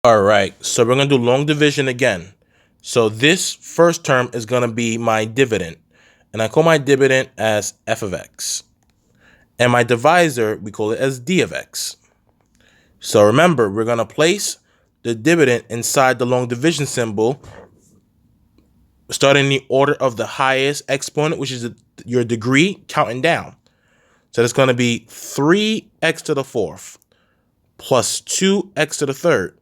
All right, so we're going to do long division again. So this first term is going to be my dividend, and I call my dividend as f of x. And my divisor, we call it as d of x. So remember, we're going to place the dividend inside the long division symbol, starting in the order of the highest exponent, which is your degree, counting down. So that's going to be 3x to the fourth plus 2x to the third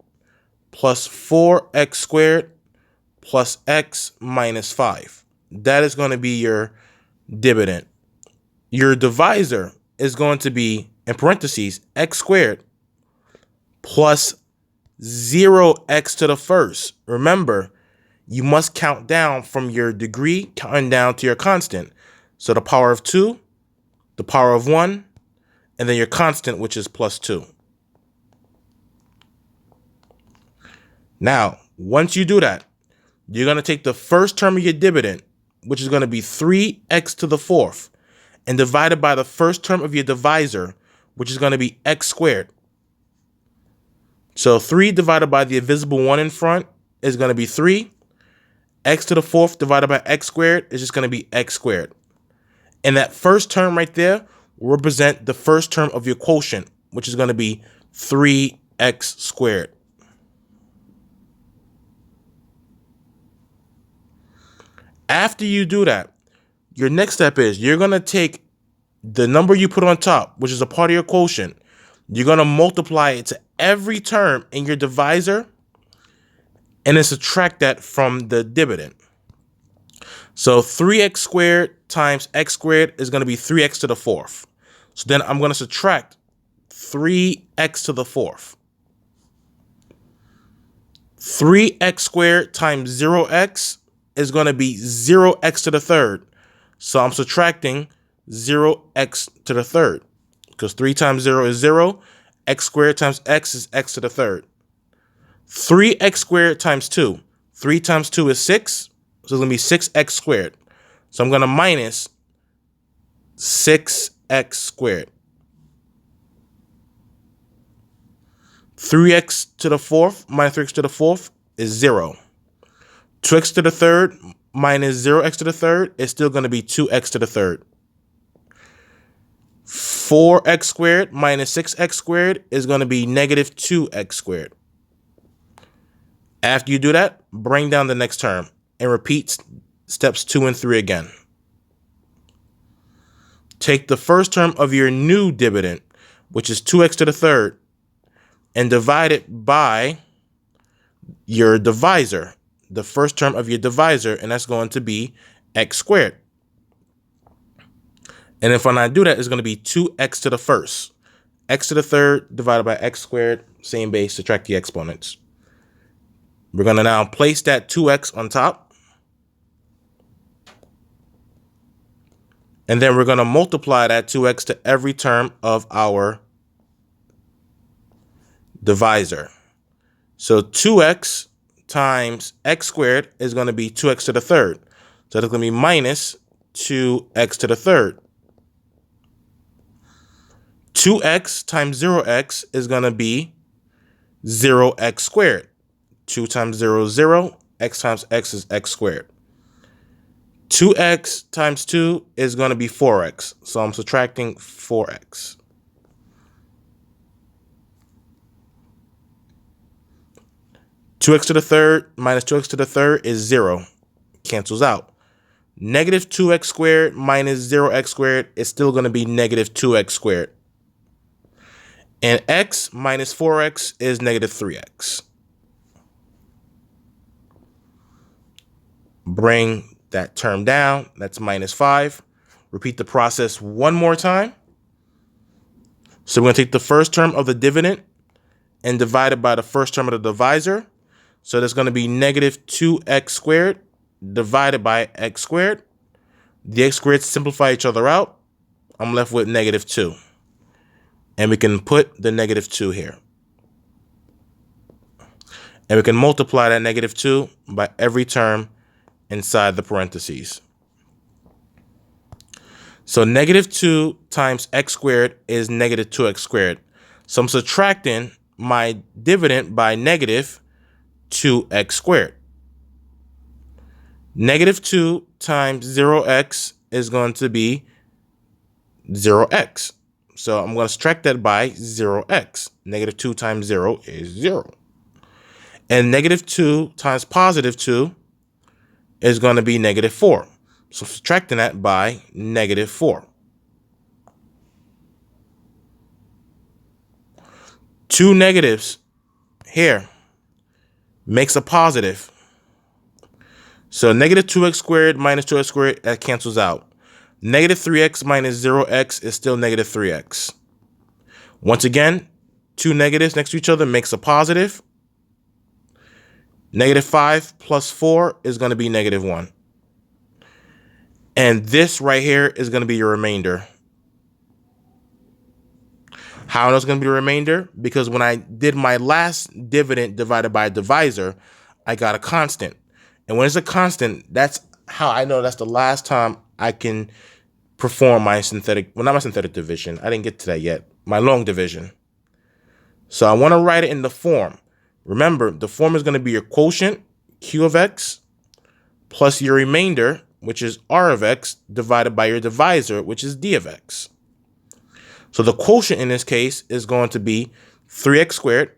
plus 4x squared plus x minus 5. That is going to be your dividend. Your divisor is going to be, in parentheses, x squared plus 0x to the first. Remember, you must count down from your degree, counting down to your constant. So the power of 2, the power of 1, and then your constant, which is plus 2. Now, once you do that, you're going to take the first term of your dividend, which is going to be 3x to the fourth, and divide it by the first term of your divisor, which is going to be x squared. So 3 divided by the invisible 1 in front is going to be 3. X to the fourth divided by x squared is just going to be x squared. And that first term right there will represent the first term of your quotient, which is going to be 3x squared. After you do that, your next step is you're going to take the number you put on top, which is a part of your quotient. You're going to multiply it to every term in your divisor and then subtract that from the dividend. So 3x squared times x squared is going to be 3x to the fourth. So then I'm going to subtract 3x to the fourth. 3x squared times 0x is going to be 0x to the third. So I'm subtracting 0x to the third, because 3 times 0 is 0. X squared times x is x to the third. 3x squared times 2. 3 times 2 is 6. So it's going to be 6x squared. So I'm going to minus 6x squared. 3x to the fourth minus 3x to the fourth is 0. 2x to the third minus 0x to the third is still going to be 2x to the third. 4x squared minus 6x squared is going to be negative 2x squared. After you do that, bring down the next term and repeat steps 2 and 3 again. Take the first term of your new dividend, which is 2x to the third, and divide it by your divisor, the first term of your divisor, and that's going to be x squared. And if when I do that, it's going to be 2x to the first. X to the third divided by x squared, same base, subtract the exponents. We're going to now place that 2x on top. And then we're going to multiply that 2x to every term of our divisor. So 2x times x squared is going to be 2x to the third. So it's going to be minus 2x to the third. 2x times 0x is going to be 0x squared. 2 times 0 is 0. X times x is x squared. 2x times 2 is going to be 4x. So I'm subtracting 4x. Two x to the third minus 2x to the third is 0. Cancels out. Negative 2x squared minus 0x squared is still going to be negative 2x squared. And x minus 4x is negative 3x. Bring that term down. That's minus 5. Repeat the process one more time. So we're going to take the first term of the dividend and divide it by the first term of the divisor. So that's going to be negative 2x squared divided by x squared. The x squareds simplify each other out. I'm left with negative 2. And we can put the negative 2 here. And we can multiply that negative 2 by every term inside the parentheses. So negative 2 times x squared is negative 2x squared. So I'm subtracting my dividend by negative 2x squared. Negative 2 times 0x is going to be 0x. So I'm going to subtract that by 0x. Negative 2 times 0 is 0. And negative 2 times positive 2 is going to be negative 4. So subtracting that by negative 4. 2 negatives here makes a positive. So negative 2x squared minus 2x squared, that cancels out. Negative 3x minus 0x is still negative 3x. Once again, 2 negatives next to each other makes a positive. Negative 5 plus 4 is going to be negative 1. And this right here is going to be your remainder. How I know it's going to be the remainder? Because when I did my last dividend divided by a divisor, I got a constant. And when it's a constant, that's how I know that's the last time I can perform my synthetic, well, not my synthetic division. I didn't get to that yet. My long division. So I want to write it in the form. Remember, the form is going to be your quotient, Q of x, plus your remainder, which is R of x, divided by your divisor, which is D of x. So the quotient in this case is going to be 3x squared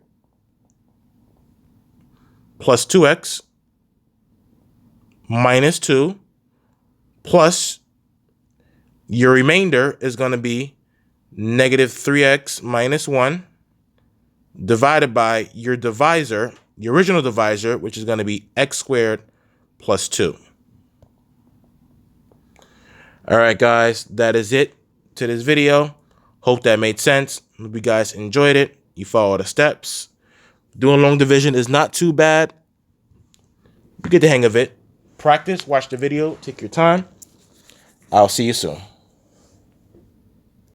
plus 2x minus 2 plus your remainder is going to be negative 3x minus 1 divided by your divisor, your original divisor, which is going to be x squared plus 2. All right, guys, that is it to this video. Hope that made sense. Hope you guys enjoyed it. You follow the steps. Doing long division is not too bad. You get the hang of it. Practice, watch the video, take your time. I'll see you soon.